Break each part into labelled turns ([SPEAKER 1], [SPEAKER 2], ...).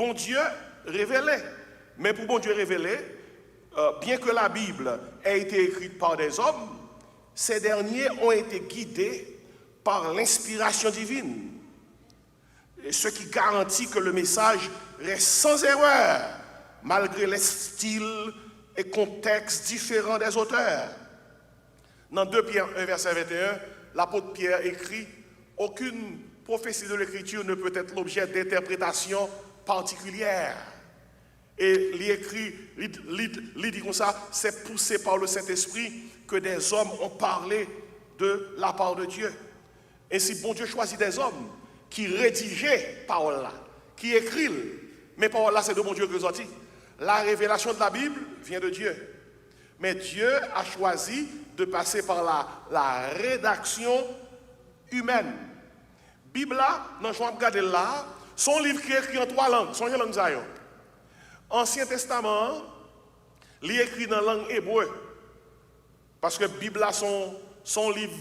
[SPEAKER 1] bon Dieu révélé. Mais pour bon Dieu révélé, bien que la Bible ait été écrite par des hommes, ces derniers ont été guidés par l'inspiration divine. Et ce qui garantit que le message reste sans erreur, malgré les styles et contextes différents des auteurs. Dans 2 Pierre 1, verset 21, l'apôtre Pierre écrit « Aucune prophétie de l'Écriture ne peut être l'objet d'interprétation particulière. » Et il écrit, il dit comme ça, c'est poussé par le Saint-Esprit que des hommes ont parlé de la part de Dieu. Ainsi, bon Dieu choisit des hommes qui rédigeaient parole là, qui écrivent. Mais parole là, c'est de bon Dieu que sorti. La révélation de la Bible vient de Dieu. Mais Dieu a choisi de passer par la rédaction humaine. Bible là, dans je vais regarder là, son livre qui est écrit en 3 langues, son langue zayon. Ancien Testament, il est écrit dans la langue hébreu. Parce que la Bible là, son livre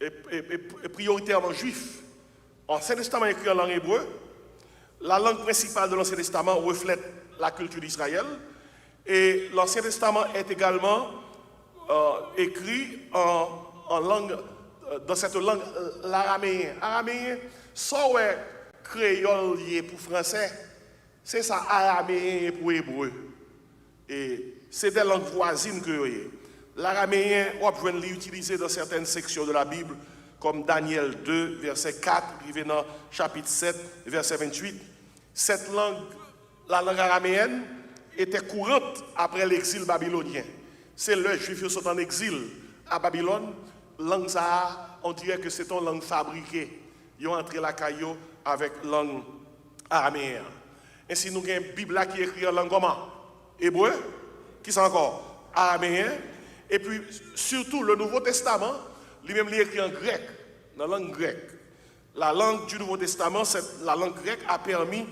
[SPEAKER 1] est prioritairement juif. L'Ancien Testament est écrit en langue hébreu. La langue principale de l'Ancien Testament reflète la culture d'Israël. Et l'Ancien Testament est également écrit en langue, dans cette langue, l'araméen. Araméen, ça ouais, créole pour français, c'est ça, araméen pour hébreu. Et c'est des langues voisines que vous avez. L'araméen, on peut l'utiliser dans certaines sections de la Bible, comme Daniel 2, verset 4, puis dans chapitre 7, verset 28. Cette langue, la langue araméenne, était courante après l'exil babylonien. C'est le juif qui sont en exil à Babylone. Langue ça, on dirait que c'est une langue fabriquée. Ils ont entré la caillou avec langue araméenne. Ainsi, nous avons une Bible qui est écrite en langue comment? Hébreu, qui c'est encore? Araméen. Et puis, surtout, le Nouveau Testament, lui-même, il est écrit en grec, dans la langue grecque. La langue du Nouveau Testament, la langue grecque a permis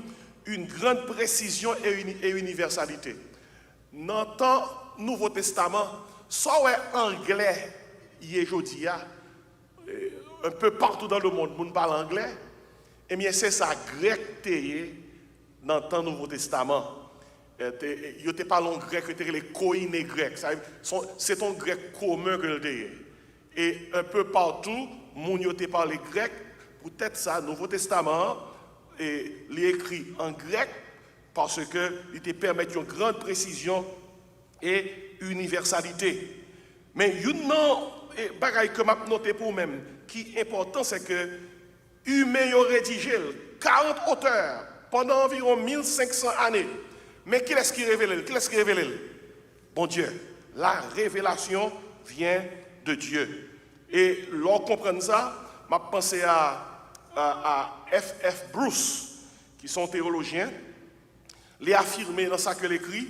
[SPEAKER 1] une grande précision et universalité. Dans le temps Nouveau Testament, ça est anglais, il est aujourd'hui, un peu partout dans le monde, on parle anglais, et bien c'est ça, grec dans le temps Nouveau Testament. Il n'y a pas de grec, il y a les koiné grecs. C'est un grec commun que le dit. Et un peu partout, moun yo te parle grec, peut-être ça, Nouveau Testament, et l'écrit en grec, parce qu'il te permet une grande précision et universalité. Mais une bagaille que m'a noté pour même, qui est important, c'est que humain a rédigé 40 auteurs pendant environ 1500 années. Mais qui est-ce qui révèle? Qui est-ce qui révèle? Bon Dieu. La révélation vient de Dieu. Et l'on comprend ça, m'a pensé à F.F. Bruce, qui sont théologiens, les affirmé dans ça que l'écrit,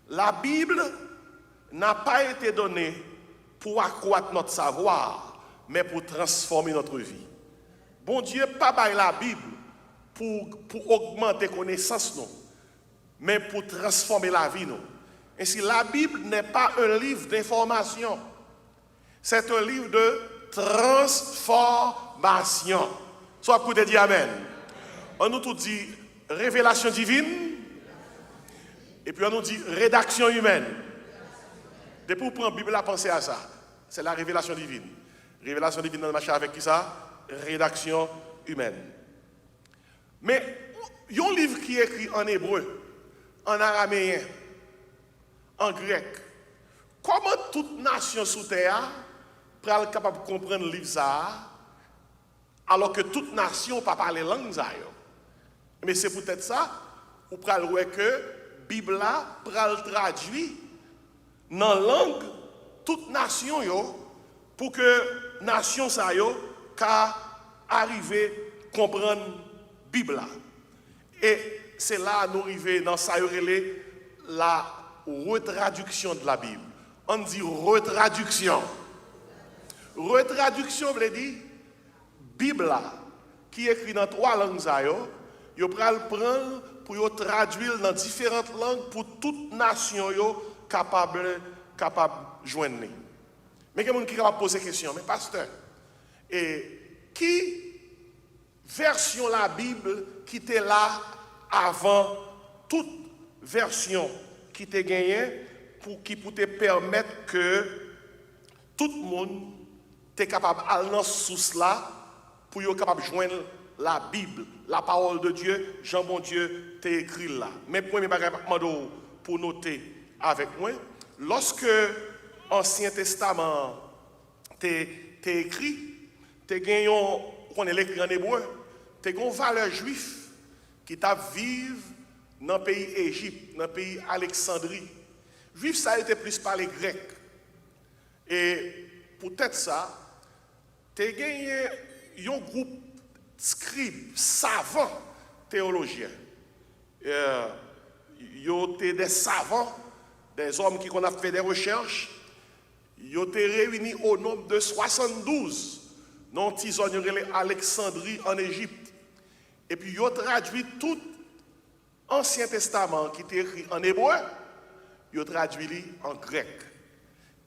[SPEAKER 1] la Bible n'a pas été donnée pour accroître notre savoir, mais pour transformer notre vie. Bon Dieu, pas bail la Bible pour augmenter connaissance, non, mais pour transformer la vie, non. Ainsi, la Bible n'est pas un livre d'information, c'est un livre de transformation. Soit écoutez, dit Amen. On nous tout dit révélation divine, et puis on nous dit rédaction humaine. Depuis vous prenez la Bible, à penser à ça. C'est la révélation divine. Révélation divine dans le machin avec qui ça? Rédaction humaine. Mais il y a un livre qui est écrit en hébreu, en araméen, en grec. Comment toute nation sous terre peut être capable de comprendre le livre ça, alors que toute nation ne peut pas parler langue ça? Mais c'est peut-être ça, ou pral ouais que Bible là pral traduit dans la langue toute nation yo pour que nation ça yo ka arriver comprendre Bible là. Et c'est là nous arriver dans ça la retraduction de la Bible. On dit retraduction. Retraduction veut dire Bible là qui est écrit dans 3 langues ça yo pral prendre pour yo traduire dans différentes langues pour toute nation yo capable joindre. Mais quelqu'un qui va poser question, mais pasteur, et qui version la Bible qui était là avant toute version qui te gagnée pour qui peut te permettre que tout le monde est capable d'aller dans ce sous là pour être capable de joindre la Bible, la parole de Dieu, Jean bon Dieu t'a écrit là. Mais premier bagage pour noter avec moi, lorsque l'Ancien Testament t'est écrit, t'es gagné, on est l'écrit en hébreu, t'es une valeur juive qui t'a vivre dans le pays Égypte, dans le pays Alexandrie. Juif, ça a été plus par les Grecs. Et peut-être ça, t'es gagné un groupe de scribes, savants, théologiens. Ils étaient des savants, des hommes qui ont fait des recherches. Ils étaient réunis au nombre de 72 dans Alexandrie en Égypte. Et puis ils ont traduit tout l'Ancien Testament qui était écrit en hébreu, ils ont traduit en grec.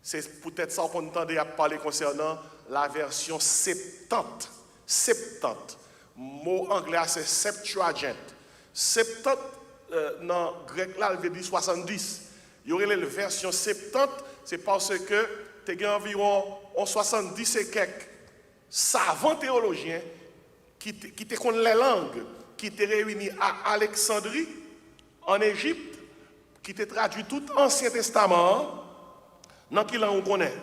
[SPEAKER 1] C'est peut-être ça qu'on entendait à parler concernant la version Septante. Septante. Mot anglais c'est Septuagint. Septante dans le grec là, il veut dire 70. Il y aurait la version Septante, c'est parce que tu as environ 70 et quelques savants théologiens qui te connaissent les langues, qui étaient réunis à Alexandrie, en Égypte, qui te traduit tout l'Ancien Testament, dans quelle langue on connaît?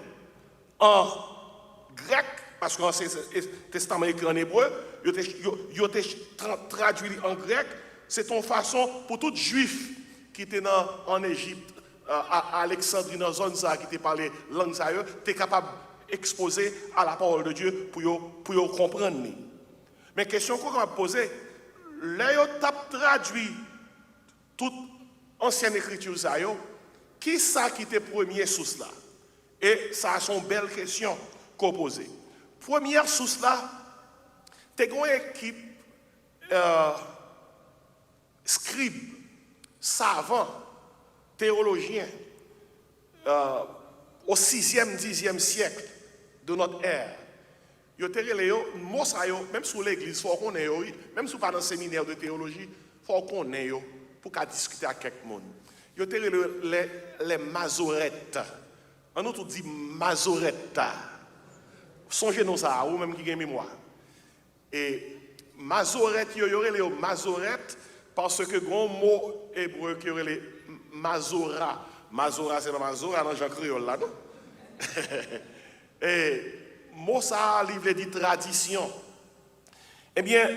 [SPEAKER 1] En grec, parce que l'Ancien Testament est écrit en hébreu, il a traduit en grec, c'est une façon pour tout juif qui était en Égypte, à Alexandrie, dans la zone qui te parlait langue, tu es capable d'exposer à la parole de Dieu pour comprendre. Mais question qu'on va poser, là, tu as traduit toute ancienne écriture, qui ça qui était premier source là? Et ça a son belle question qu'on pose. Première source là, tu as une équipe scribes, savants, théologiens, au 6e, 10e siècle de notre ère. Même sous l'église, il faut qu'on ait, même si pas dans le séminaire de théologie, il faut qu'on ait pour discuter avec quelqu'un. Il y a les masorettes. On nous dit masorette. Songez-nous ça, ou même qui a mémoire. Et masorette, il y aurait les masorettes parce que grand mot hébreu qui aurait les mazora. Mazora, c'est pas mazora dans Jean Créole là, non? Et mot ça, livre dit tradition. Eh bien,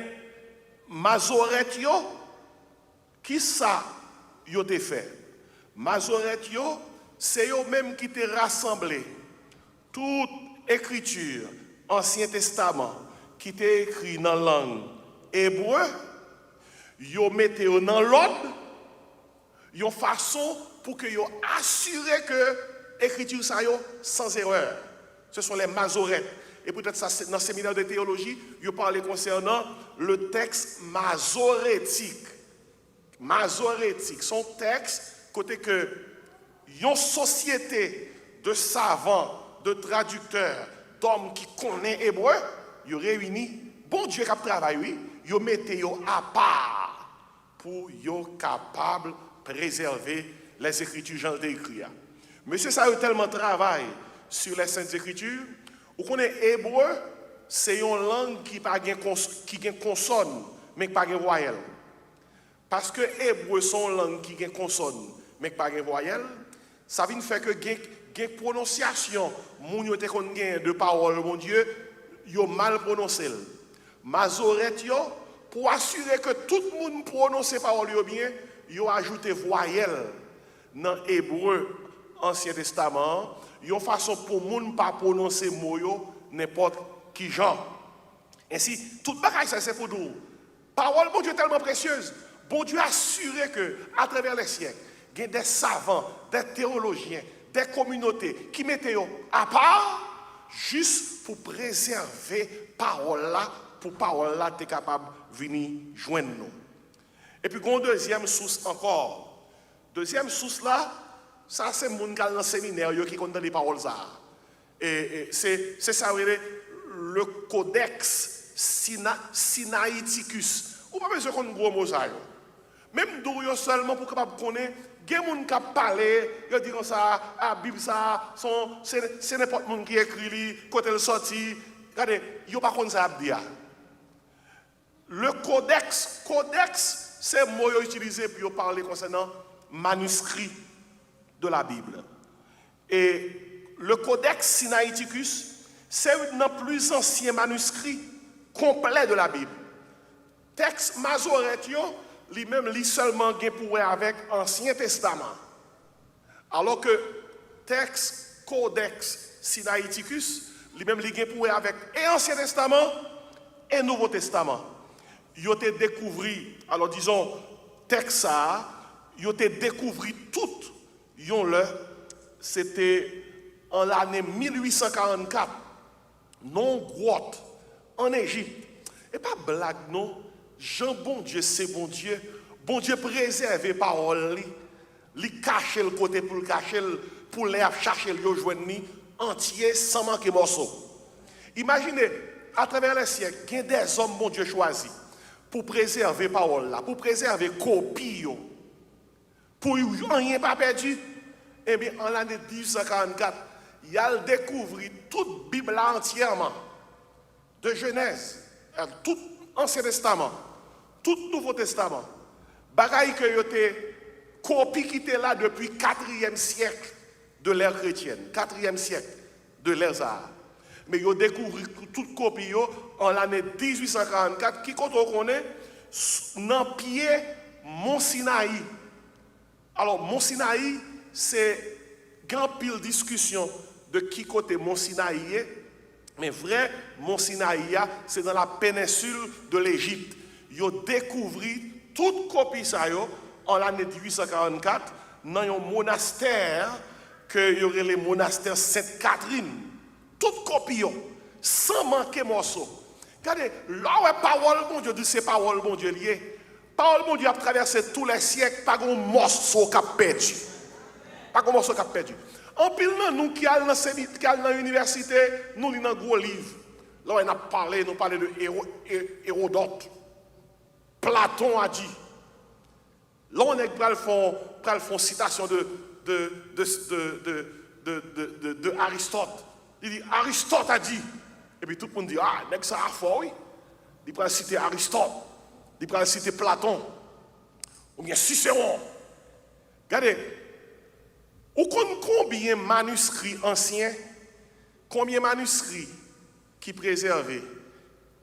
[SPEAKER 1] mazorette yo, qui ça yo te fait? Mazorette yo, c'est eux même qui te rassemblé toute écriture, Ancien Testament, qui t'est écrit dans la langue hébreu, yo mettez dans l'ordre, yon façon pour que yo assuré que l'écriture ça yo sans erreur. Ce sont les masorettes. Et peut-être ça dans le séminaire de théologie, yo parlé concernant le texte masorétique. Masorétique, son texte côté que une société de savants, de traducteurs, d'hommes qui connaissent hébreu, ils réunis, bon Dieu qui a travaillé, oui, ils mettent à part pour être capable de préserver les écritures Jean écrit. Monsieur, ça a tellement travaillé sur les Saintes Écritures, vous connaissez hébreu, c'est une langue qui n'a pas consonne, mais qui n'a pas voyelle. Parce que hébreu, c'est une langue qui a consonne, mais qui n'a pas voyelle. Ça vient faire que les prononciation, moun yo te kon gen de parole, mon Dieu, yo mal prononcé. Masoret yo, pour assurer que tout le monde prononce parole yo bien, yo ajouté voyelle dans hébreu Ancien Testament, yo façon pour moun pas prononcer mot yo n'importe qui genre. Ainsi, toute bagaille ça c'est pour nous. Parole bon Dieu tellement précieuse. Bon Dieu a assuré que à travers les siècles, il y a des savants, des théologiens, des communautés qui mettaient à part juste pour préserver parole là, pour parole là être capable de venir joindre nous. Et puis, une deuxième source encore. Deuxième source là, ça c'est mon gars dans le séminaire qui connaît les paroles là. Et c'est ça le codex Sinaiticus. Ou pas besoin qu'on gros mot ça. Même d'où seulement pour capable connaître, il y a des gens qui parlent, ils disent comme ça, la Bible, ça, c'est n'importe qui qui écrit, quand elle sortit. Regardez, ils ne pas comme ça dire. Le codex, c'est le mot utilisé pour parler concernant manuscrit de la Bible. Et le codex Sinaiticus, c'est un plus ancien manuscrit complet de la Bible. Texte Masorétio, lui-même, lit seulement pour avec l'Ancien Testament. Alors que texte Codex Sinaiticus, lui-même, lit pour avec l'Ancien Testament et le Nouveau Testament. Il a découvert, alors disons, texte ça, il a découvert tout, c'était en l'année 1844, non grotte, en Égypte. Et pas blague, non. Jean, bon Dieu, c'est bon Dieu. Bon Dieu préserve parole, il cache le côté pour le cacher, pour les chercher le joindre entier sans manquer morceau. Imaginez, à travers les siècles, il y a des hommes, bon Dieu, choisis pour préserver parole là, pour préserver copie, pour rien pas perdu. Eh bien, en l'année 1844, il a découvert toute Bible entièrement, de Genèse, tout Ancien Testament, tout Nouveau Testament. Bagaille que yote copie qui était là depuis 4e siècle de l'ère chrétienne, 4e siècle de l'ère arabe. Mais ils ont découvert toute copie en l'année 1844 qui, quand on connaît, dans le pied Mont Sinaï. Alors, Mont Sinaï, c'est grand pile discussion de qui côté Mont Sinaï est. Mais vrai, Mont Sinaï, c'est dans la péninsule de l'Égypte. Ils ont découvert toute copie ça en l'année 1844 dans un monastère que y aurait les monastères Sainte-Catherine. Toute copie, sans manquer morceau. Regardez, là où est parole, mon Dieu, c'est parole, mon Dieu, lié. Parole, mon Dieu, a traversé tous les siècles, pas un morceau qui a perdu. Pas un morceau qui a perdu. En pile, nous qui allons dans l'université, nous lisons un gros livre. Là, on a parlé, nous parlons de Hérodote. Platon a dit. Là, on est pour faire citation de Aristote. Il dit, Aristote a dit. Et puis tout le monde dit, ah, nèg ça a fort, oui. Il prend citer Aristote. Il prend citer Platon. Ou bien Cicéron. Regardez. Ou combien de manuscrits anciens, combien de manuscrits qui préservaient,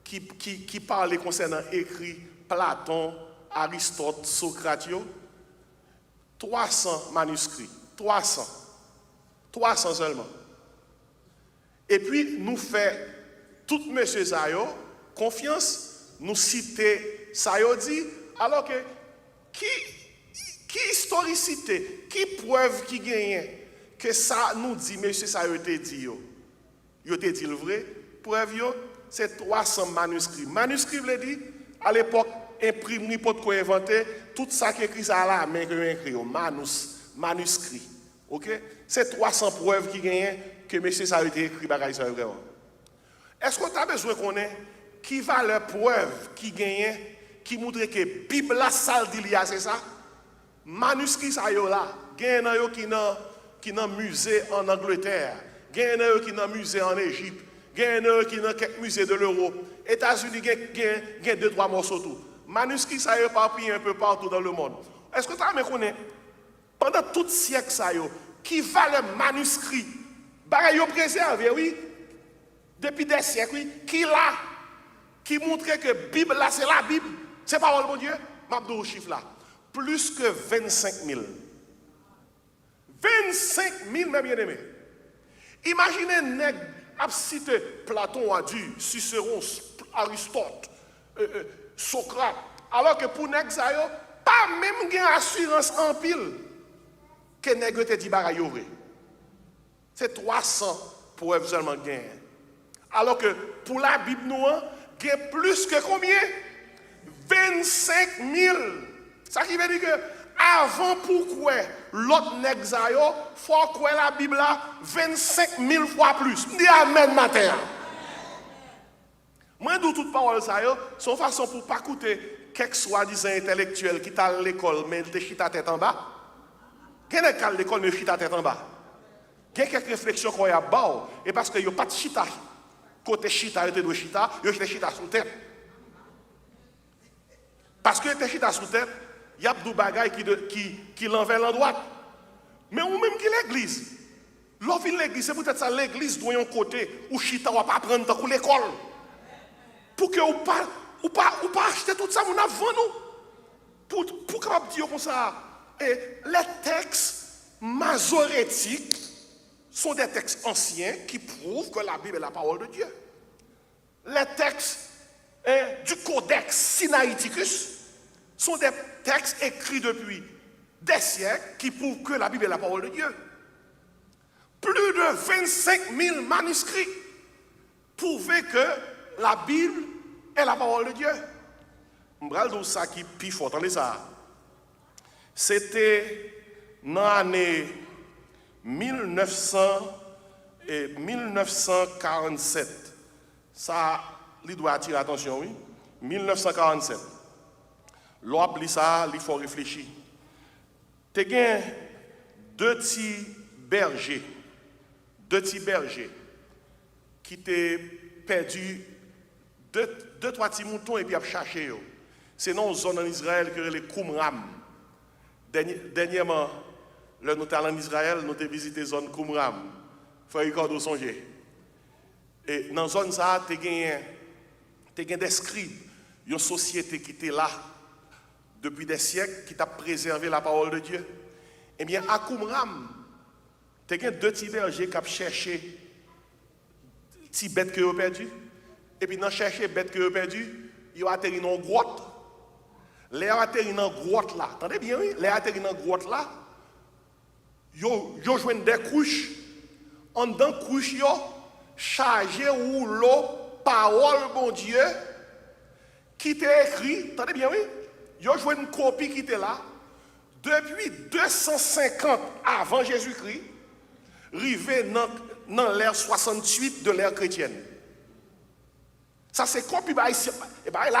[SPEAKER 1] qui parlaient concernant écrit Platon, Aristote, Socrate, 300 manuscrits. 300 seulement. Et puis, nous faisons, tout monsieur Zayo, confiance, nous citer Zayo dit, alors que, qui historicité, qui preuve qui gagne, que ça nous dit, monsieur Zayo te dit, yo te dit le vrai, preuve yo, c'est 300 manuscrits. Manuscrits, veut dire, à l'époque, imprimerie, pas de quoi inventer, tout ça qui écrit ça à la main, que yo écrit, manuscrit. Ok? C'est 300 preuves qui gagnent que M. ça a été écrit bagaille ça vraiment. Est-ce qu'on a besoin qu'on ait qui va les preuves qui gagnent qui montre que la Bible la salle d'Ilia c'est ça? Manuscrit ça yo là, gagne yo qui dans musée en Angleterre, gagne yo qui dans musée en Égypte, gagne yo qui dans quelques musées de l'Europe. États-Unis gagne 2-3 morceaux tout. Manuscrit ça yo éparpillé un peu partout dans le monde. Est-ce que tu as qu'on ait pendant tout siècle ça yo qui va le manuscrit bagaille yo préservé oui depuis des siècles oui qui montre que la Bible là c'est la Bible c'est parole mon Dieu m'abdou chiffre là plus que 25 000 mes bien-aimés imaginez nèg a cité Platon a dit Cicéron Aristote Socrate alors que pour nèg ça yo pas même gain assurance en pile que nèg te dit bagaille vrai. C'est 300 preuves seulement gain. Alors que pour la Bible nous il y a plus que combien 25 000. Ça qui veut dire que avant pourquoi l'autre nèg ça yo faut quoi la Bible là 25 000 fois plus. Dis amen matin. Moi d'où toute parole ça yo son façon pour pas coûter quelques soi-disant intellectuels qui à l'école, mais ils chita tête en bas. Quel est à l'école, mais chita tête en bas? Il y a quelques réflexions qu'on a bas, et parce qu'il n'y a pas de chita, côté chita, il y a de chita, il y a chita sous tête. Parce que il y a chita sous tête, il y a des bagailles qui l'envers l'endroit. Mais ou même qui l'église. L'offre l'église, c'est peut-être ça l'église doit un côté où chita va pas prendre dans l'école. Pour que ou pas acheter tout ça mon avant nous. Pour capable dire comme ça, et les textes masorétiques sont des textes anciens qui prouvent que la Bible est la parole de Dieu. Les textes du Codex Sinaiticus sont des textes écrits depuis des siècles qui prouvent que la Bible est la parole de Dieu. Plus de 25 000 manuscrits prouvaient que la Bible est la parole de Dieu. Je ça qui est plus fort, attendez ça. C'était dans l'année 1947. Ça, il doit attirer l'attention, oui. 1947. L'on lit ça, il faut réfléchir. Tu as deux petits bergers qui t'ont perdu deux, trois petits moutons et puis ont cherché. C'est dans une zone en Israël que les Qumram. Dernièrement, le nous en Israël, nous avons visité la zone Qumram. Il faut regarder songer. Et dans cette zone, tu as des scribes, une société qui était là depuis des siècles, qui t'a préservé la parole de Dieu. Eh bien, à Qumram, tu as deux petits bergers qui ont cherché des petits bêtes que ont perdu. Et puis, dans chercher bêtes que ont perdu, ils ont atterri dans une grotte. Les atterri dans une grotte là, attendez bien, oui, les atterri dans une grotte là, ils ont joué des couches. En dedans couches, ils ont chargé ou l'eau, parole, bon Dieu, qui était écrit, attendez bien, oui, ils ont joué une copie qui était là, depuis 250 avant Jésus-Christ, arrivé dans l'ère 68 de l'ère chrétienne. Ça, c'est copie, la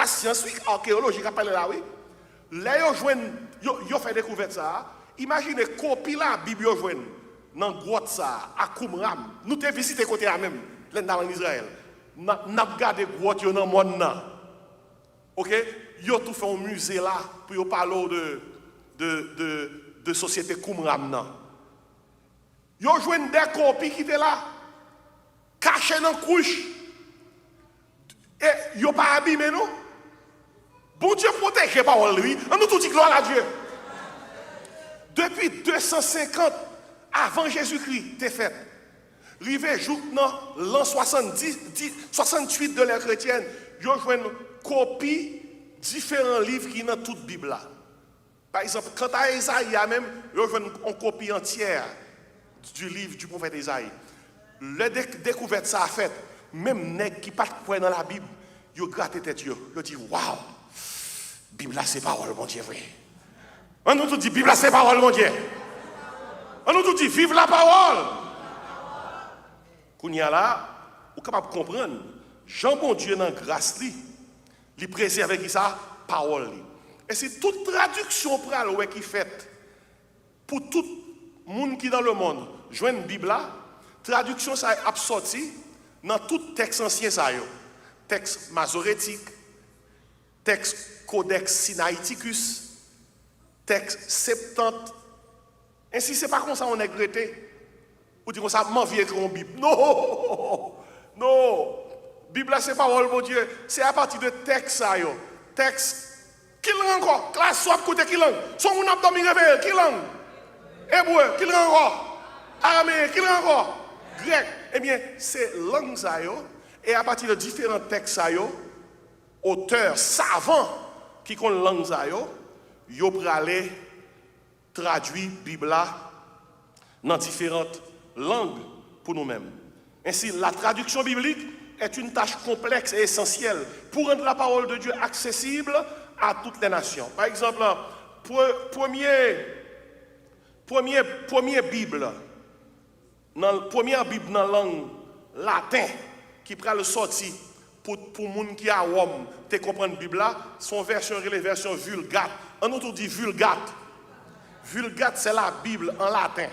[SPEAKER 1] science archéologique, là, oui. Là, ils ont fait découverte ça. Imaginez, copie la Bible, ils ont dans grotte ça, à Qumram. Nous avons visité côté là même, là en Israël. Nous avons regardé grotte dans le monde. OK? Ils ont tout fait un musée là, pour parler de société Qumram. Ils ont joué des copies qui étaient là, cachées dans la couche. Et ils n'ont pas abîmé, non? Bon Dieu protège la parole, lui. On nous tout dit gloire à Dieu. Depuis 250 avant Jésus-Christ, t'es fait. Rivé dans l'an 68 de l'ère chrétienne, ils ont joué une copie différents livres qui sont dans toute la Bible là. Par exemple, quant à Isaïe même, ils ont joué une copie entière du livre du prophète Isaïe. La découverte ça a fait. Même nèg qui pas dans la Bible, ils ont gratté tête, ils ont dit waouh, Bible là c'est parole mon Dieu vrai. On nous dit Bible là c'est parole mon Dieu. On nous dit vive la parole. Kounya là, vous capable de comprendre, Jean bon Dieu dans grâce li préserve qui ça parole li. Et c'est toute traduction pral ouais qui fait pour tout monde qui dans le monde, joindre Bible là, traduction ça a sorti dans tout texte ancien, texte masorétique, texte Codex Sinaiticus, texte Septante. Ainsi, ce n'est pas comme ça on est regretté. Ou dire comme ça, m'en viens écrire une Bible. Non! Non! Bible, c'est parole, mon Dieu. C'est à partir de texte, texte. Qui langue encore? Classe soit côté qui langue? Son mon abdomen réveillé, qui langue? Hébreu, qui langue encore? Araméen, qui langue encore? Grec. Eh bien, c'est langue ça, et à partir de différents textes ça, auteurs savants qui connaissent langue ça, ils peuvent aller traduire la Bible dans différentes langues pour nous-mêmes. Ainsi, la traduction biblique est une tâche complexe et essentielle pour rendre la parole de Dieu accessible à toutes les nations. Par exemple, première Bible, première Bible dans la langue latine qui prend le sorti pour gens qui a Rome, te comprendre la Bible là, son version est la version Vulgate. On nous dit Vulgate. Vulgate, c'est la Bible en latin.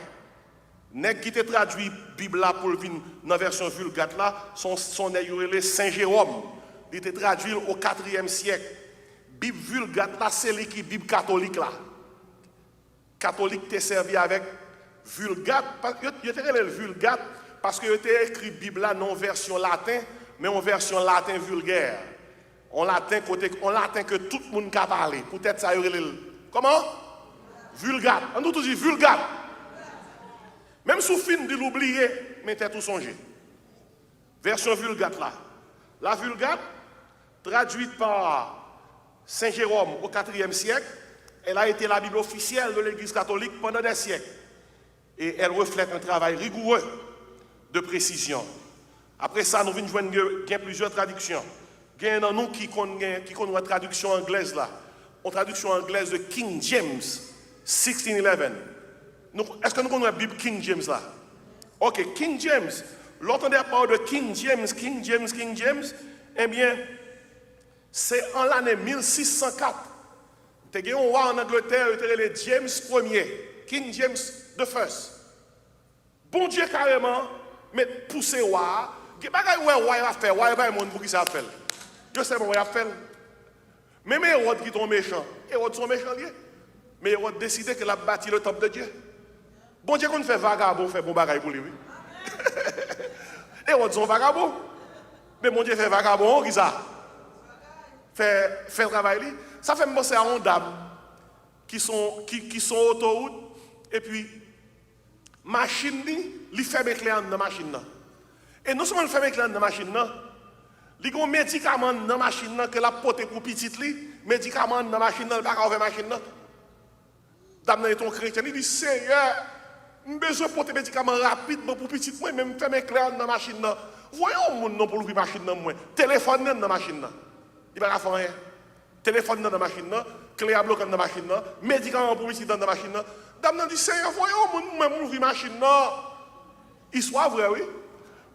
[SPEAKER 1] Nèg qui te traduit Bible là pour venir dans la version Vulgate là, son Saint Jérôme. Il te traduit au 4e siècle. Bible Vulgate là, c'est l'équipe Bible catholique là. Catholique te servi avec Vulgate. Il te le Vulgate parce que il te écrit Bible là non version latin, mais en version latin vulgaire. En latin que tout le monde peut parler. Peut-être ça y aurait comment? Vulgate. On nous dit Vulgate. Même sous fin de l'oublier, mais t'es tout songé. Version Vulgate là. La Vulgate, traduite par Saint Jérôme au 4e siècle, elle a été la Bible officielle de l'Église catholique pendant des siècles. Et elle reflète un travail rigoureux de précision. Après ça, nous venons joindre plusieurs traductions. Il y a un nous qui connaît une traduction anglaise là. Une traduction anglaise de King James 1611. Est-ce que nous connaissons la Bible King James là? Ok, King James. L'entendez parler de King James, eh bien, c'est en l'année 1604. Il y a un roi en Angleterre, il était James Ier, King James the First. Bon Dieu carrément, mais pousser roi, il y a des roi a fait, roi pas monde pour qui ça fait. Je sais moi a fait. Même Hérode qui sont méchants, Hérode sont méchants liés. Mais Hérode décidé qu'il a bâti le temple de Dieu. Bon Dieu qu'on fait vagabond, fait bon bagaille pour lui. Hérode sont vagabonds. Mais mon Dieu fait vagabond, qui ça? Fait le travail. Ça fait me penser à une dame qui sont autoroute et puis machine li fait mes clés dans la machine. Et non seulement le fait mes clés dans la machine, il y a un médicament dans la machine que la pote pour petit li, médicament dans la machine, le pas ouvrir machine. Dame est ton chrétien, il dit Seigneur, j'ai besoin de porter médicament rapide pour petit moi même faire mes clés dans la machine. Voyons mon nom pour ouvrir machine dans moi. Téléphone dans la machine. Il va faire rien. Téléphone dans la machine, clé à bloquer dans la machine, médicaments pour petit dans la machine. Dame dit Seigneur, voyons mon même ouvrir machine. Il soit vrai, oui.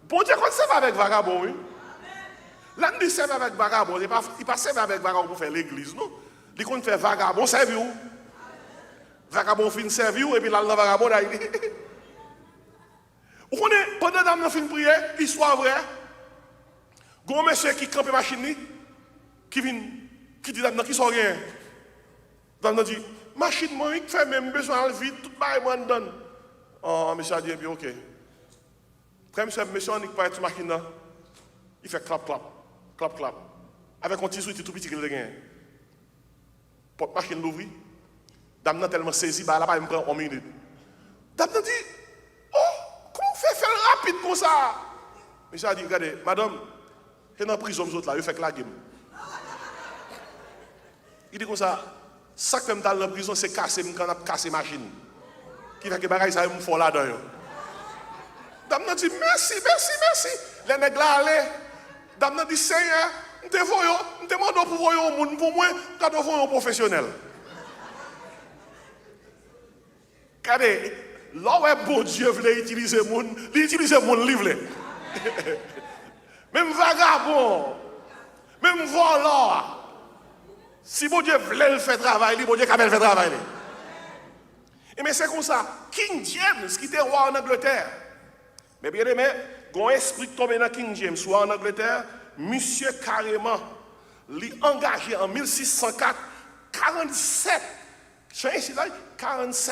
[SPEAKER 1] Bon Dieu, quand c'est avec vagabond, oui. Là, on dit c'est avec vagabond. Il ne passe pas avec vagabond pour faire l'église, non. Il compte faire vagabond, servir où? Vagabond fin servir et puis là, le vagabond, là, il dit. Vous connaissez, pendant que dame fin prier, il soit vrai. Gon monsieur qui campe machine, qui vient, qui dit dame, qui sont rien. Dame dit, machine, moi, il fait même besoin de vide, tout le monde donne. Oh, monsieur a dit, bien, ok. Quand monsieur on pas être machine là, il fait clap clap, clap clap. Avec un petit souci tout petit qu'il a gagné. Porte machine l'ouvrir. Dame n'a tellement saisi, bah là pas me prend 1 minute. Dame n'a dit, oh, comment on fait faire rapide comme ça? Monsieur a dit, regardez, madame, c'est dans la prison vous autres là, il fait la game. Il dit comme ça, ça que me dans la prison c'est casser, quand on a cassé machine. Qui fait que bagaille ça me font là-dedans. Dame n'a dit merci. Les nègres là allez. Dame n'a dit Seigneur, nous te demandons pour voir un monde pour moi, quand on voit un professionnel. Regardez, là où bon Dieu voulait utiliser le monde, il utilise le monde livre. Même vagabond, même voleur. Si bon Dieu voulait le faire travailler, bon Dieu quand même le fait travailler. Et mais c'est comme ça, King James qui était roi en Angleterre. Mais bien aimé, quand esprit tombé dans King James ou en Angleterre, monsieur carrément, l'y engagé en 1604, 47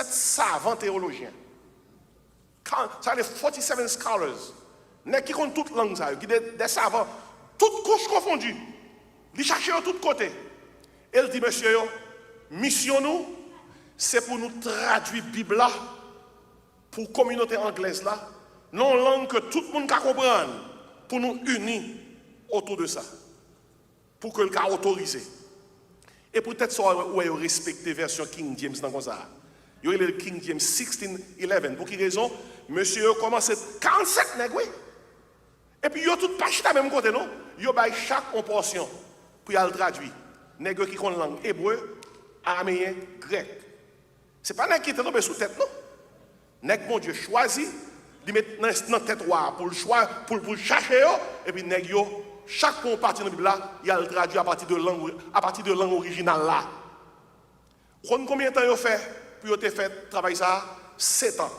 [SPEAKER 1] savants théologiens. Ça les 47 scholars. Qui comptent toutes langues, qui des savants, toutes couches confondues. Ils cherchent de tous côtés. Elle dit, monsieur, mission nous, c'est pour nous traduire la Bible là, pour la communauté anglaise là, non langue que tout le monde peut comprendre, pour nous unir autour de ça, pour que le cas autorisé. Et peut-être ça, ouais, respecter la version King James dans ça. Il y a le King James 1611. Pour quelle raison? Monsieur a commencé 47 nègres. Et puis il y a tout pas à même côté, non? Il y a chaque portion pour y le traduire. Nègres qui connaissent la langue hébreu, araméen, grec. Ce n'est pas nègre qui est tombé sous tête, non? Nègre, bon Dieu, choisi, il met dans la tête pour le choix, pour chercher, et puis nègre chaque point partie de la Bible là, il y a le traduit à partir de langue originale là. Combien de temps ils ont fait pour faire travail ça? 7 ans.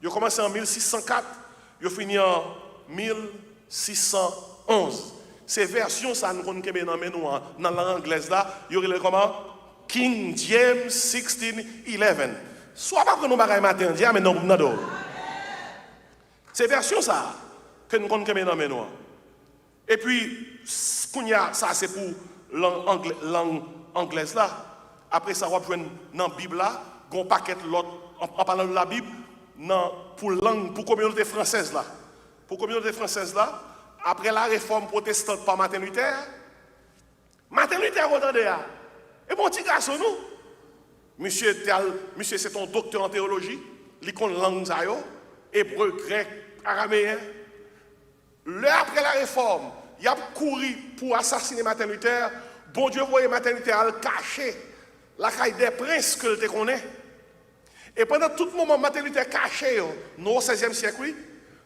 [SPEAKER 1] Ils ont commencé en 1604, ils ont fini en 1611. Ces versions, ça nous connaît dans la langue anglaise là, il y aurait comment? King James 1611. Soit pas que nous bagaille matin, mais non, non. Ces versions ça que nous connaissons dans la Et puis, ça c'est pour langue anglaise là. Après ça, on va prendre dans la Bible là, on paquet l'autre en parlant de la Bible pour langue, pour communauté française là. Pour communauté française là, après la réforme protestante par Martin Luther, vous entendez là? Et bon petit garçon nous, monsieur c'est un docteur en théologie, il connaît langue ça yo, hébreu, grec, araméen. Après la réforme, il a couru pour assassiner Martin Luther. Bon Dieu voyait Martin Luther le cacher la caille des princes que te connaît. Et pendant tout le moment, Martin Luther caché, nous au XVIe siècle, oui,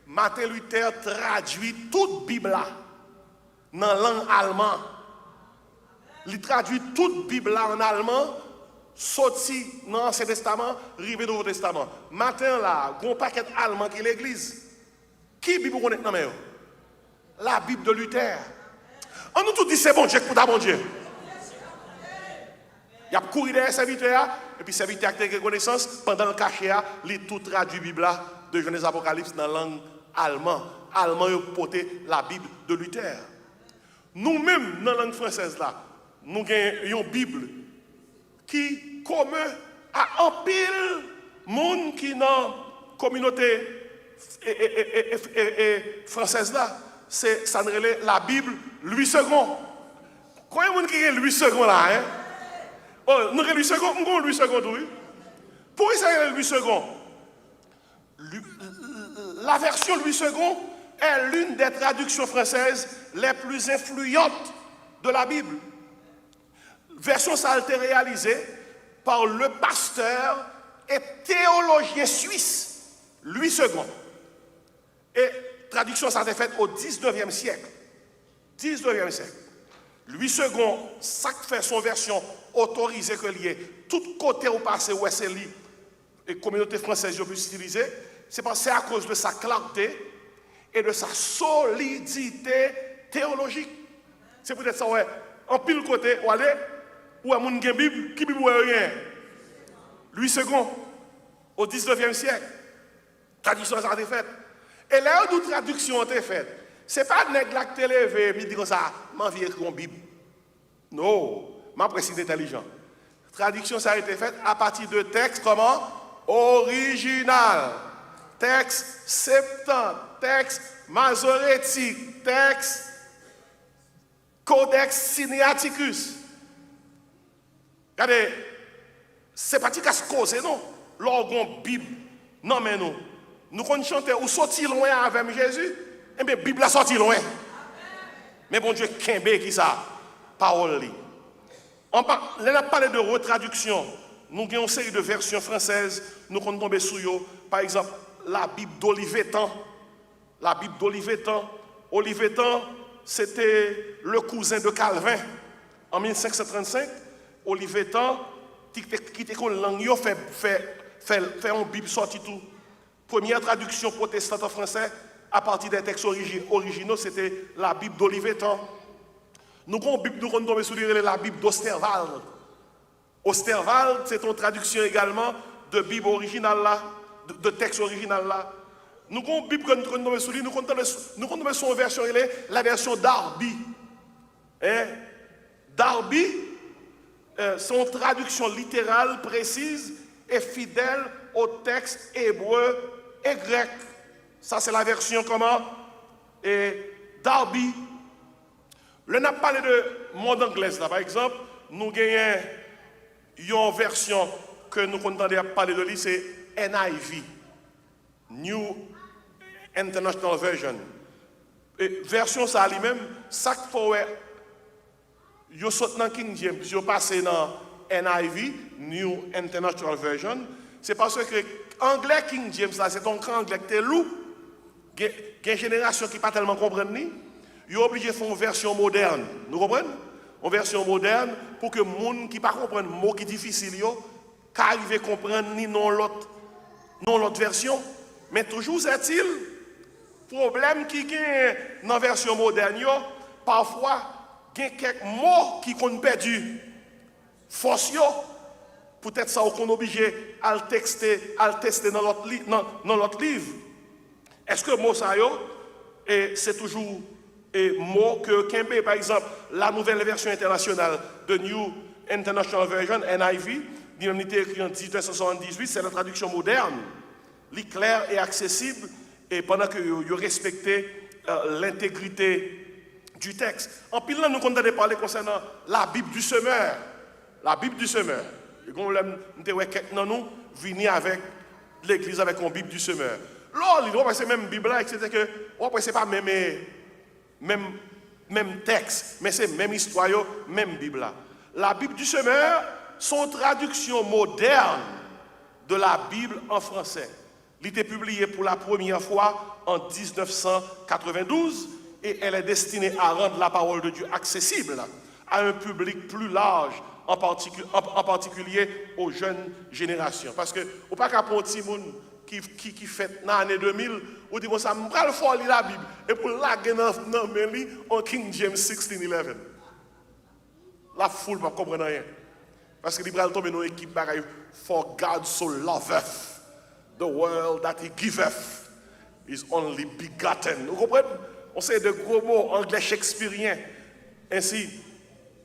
[SPEAKER 1] Martin Luther traduit toute Bible là, dans la langue allemande. Il traduit toute Bible là en allemand, sorti dans l'Ancien Testament, arrivé dans le Nouveau Testament. Matin là, il y a un paquet allemand qui est l'église. Qui Bible connaît dans la La Bible de Luther. On nous tout dit c'est bon Dieu pour ta bon Dieu. Il a couru derrière serviteur et puis serviteur a été connaissance pendant le cachet, il tout traduit la Bible de Genèse Apocalypse dans la langue allemande. Allemand a porté la Bible de Luther. Nous-mêmes dans la langue française là, nous avons une Bible qui commun à un pile monde qui dans la communauté française là, c'est ça la Bible Louis II. Combien de monde qui est Louis II là hein? Oh, nous avons Louis II, nous avons Louis II, oui. Pourquoi ça est Louis II? La version Louis II est l'une des traductions françaises les plus influentes de la Bible. Version ça a été réalisée par le pasteur et théologien suisse Louis II. Et traduction ça a été faite au 19e siècle. 19e siècle. Louis II, ça fait son version autorisée que lié. Tout côté au passé où c'est lui et communauté française peut utiliser, c'est parce que c'est à cause de sa clarté et de sa solidité théologique. C'est peut-être ça ouais. En pile côté où aller où a mon Bible qui Bible rien. Louis II au 19e siècle. Traduction ça a été faite. Et là où traduction a été faite. C'est pas nèg là qui te levé et dit comme ça, m'en viens écrire une Bible. Non, ma précise intelligent. Traduction ça a été faite à partir de textes comment original, texte septante, texte masorétique, texte codex sinaiticus. Regardez, c'est pas qu'à se causer non, l'orgon Bible. Non mais nous qu'on chanter ou sortir loin avec Jésus. Eh bien, la Bible a sorti loin. Mais bon Dieu, Kembe qui ça? Parole. On a parlé de retraduction. Nous avons une série de versions françaises. Nous comptons tomber sur eux. Par exemple, la Bible d'Olivetan. La Bible d'Olivetan. Olivetan, c'était le cousin de Calvin. En 1535, Olivetan, qui était une langue, fait une Bible sortie tout. Première traduction protestante en français. À partir des textes originaux, c'était la Bible d'Olivetan. Nous avons tombé sur la Bible d'Osterwald. Osterwald, c'est une traduction également de Bible originale là, de texte original là. Nous avons une Bible que nous avons tombé sur nous avons tombé sur une version, la version Darby. Darby, c'est une traduction littérale, précise et fidèle au texte hébreu et grec. Ça, c'est la version comment? Et Darby. Le n'a parlé de monde anglaise là. Par exemple, nous avons une version que nous entendons parler de lui, c'est NIV. New International Version. Et version ça lui-même, ça qu'il faut yo saute dans King James, yo passé dans NIV, New International Version, c'est parce que anglais King James là, c'est un grand anglais qui est lourd. Il y a une génération qui n'est pas tellement comprendre. ils sont obligés de faire une version moderne. Nous comprenez? Une version moderne pour que les gens qui ne comprennent pas les mots qui sont difficiles, qu'arrivent à comprendre ni non l'autre version. Mais toujours est-il, problème qui est dans la version moderne, parfois, il y a quelques mots qui sont perdus. Force, peut-être ça qu'on est obligé à le tester dans l'autre livre. Est-ce que le mot ça, c'est toujours un mot que Kembe, par exemple, la nouvelle version internationale de New International Version, NIV, dynamité écrit en 1978, c'est la traduction moderne, claire et accessible, et pendant que vous respectez l'intégrité du texte. En pile, là, nous comptons parler concernant la Bible du semeur. La Bible du semeur. Et quand nous venir avec l'église avec une Bible du semeur. Là, c'est même Bible là, etc. Que c'est pas même texte, mais c'est même histoire, même Bible là. La Bible du semeur, son traduction moderne de la Bible en français. Elle a été publiée pour la première fois en 1992 et elle est destinée à rendre la parole de Dieu accessible à un public plus large, en particulier aux jeunes générations. Parce que, au pas qu'à un petit monde qui fait dans l'année 2000, on dit, bon, ça me prend le fort lire la Bible. Et pour la gagner en King James 1611. La foule ne comprend rien. Parce que l'Ibrahim tombe dans l'équipe pareil. For God so loveth the world that he giveth is only begotten. Vous comprenez? On sait de gros mots anglais shakespeariens. Ainsi,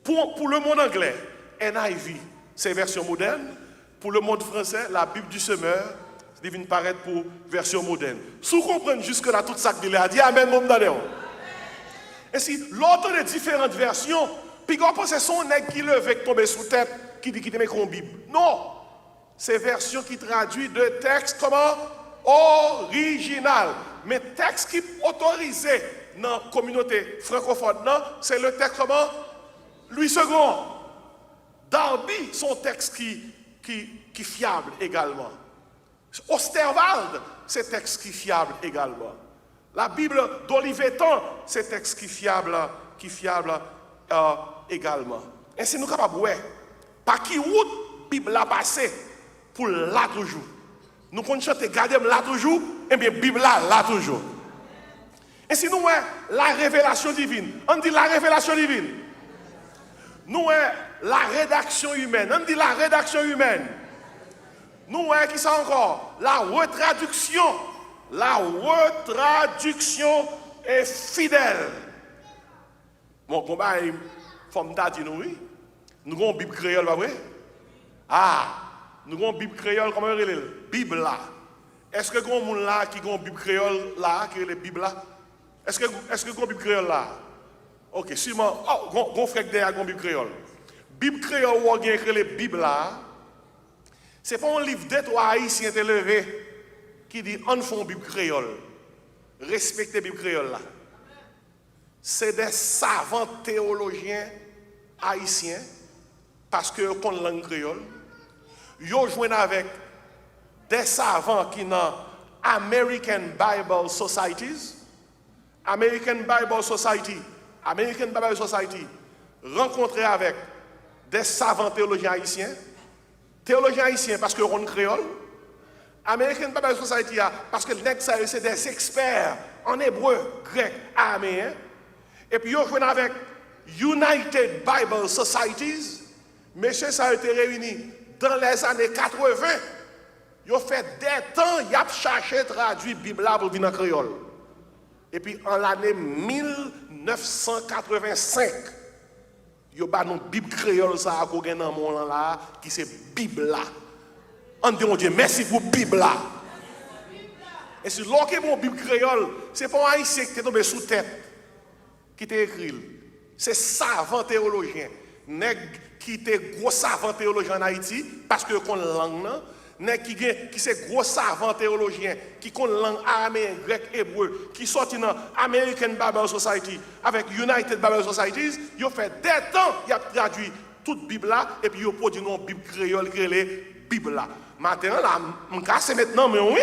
[SPEAKER 1] pour le monde anglais, NIV, c'est version moderne. Pour le monde français, la Bible du semeur, ça devine paraître pour version moderne. Si vous comprenez jusque-là tout ça que il a dit, amen, mon d'ailleurs. Ainsi, l'autre des différentes versions, puis quand c'est son nègre qui lève et tombe sous tête, qui dit qu'il te met une Bible. Non! C'est version qui traduit de texte comment? Original. Mais texte qui est autorisé dans la communauté francophone, non, c'est le texte comment? Louis II. Darby, son texte qui fiable également. Osterwald, c'est texte qui fiable également. La Bible d'Olivetan, c'est texte qui fiable également. Et c'est nous capables, ouais, par qui route Bible a passé pour là toujours. Nous pouvons chanter, garder là toujours, et bien Bible là toujours. Et si nous, la révélation divine, on dit la révélation divine. Nous, la rédaction humaine, on dit la rédaction humaine. Nous, qui ça encore? La retraduction. La retraduction est fidèle. Mon combat, il faut me dire, oui. Nous avons une Bible créole, pas vrai? Ah, nous avons une Bible créole, comment on dit? Bible là. Est-ce que nous avons un là qui a une Bible créole là, qui est la Bible là? Est-ce que nous avons une Bible créole là? Ok, sûrement. Oh, on frère derrière une Bible créole. Bible créole, ou bien écrit la Bible là. Ce n'est pas un livre d'étoiles haïtiens élevés qui dit on fait une Bible créole. Respectez la Bible créole là. C'est des savants théologiens haïtiens, parce que qu'on langue créole. Ils joignent avec des savants qui sont American Bible Societies. American Bible Society rencontré avec des savants théologiens haïtiens. Théologiens haïtiens parce que on créole. American Bible Society parce que c'est des experts en hébreu, grec, araméen. Et puis ils ont joué avec United Bible Societies. Messieurs, ça a été réuni dans les années 80. Ils ont fait des temps, ils ont cherché à traduire la Bible pour venir en créole. Et puis en l'année 1985, il y a une Bible créole ça a dans le monde là qui c'est Bible là. On dit mon Dieu, merci pour Bible là. Et si l'on est mon Bible créole, c'est pas un haïtien qui est tombé sous tête qui t'a écrit. C'est savant théologien. Nèg qui était gros savant théologien en Haïti parce que qu'on langue là. Nèg qui c'est gros savant théologien qui qu'on langue araméen, grec, hébreu qui sorti dans American Bible Society avec United Bible Societies, ils ont fait des temps, ils ont traduit toute Bible là et puis ils ont produit une Bible créole qui est Bible là. Maintenant là, on casse maintenant mais oui.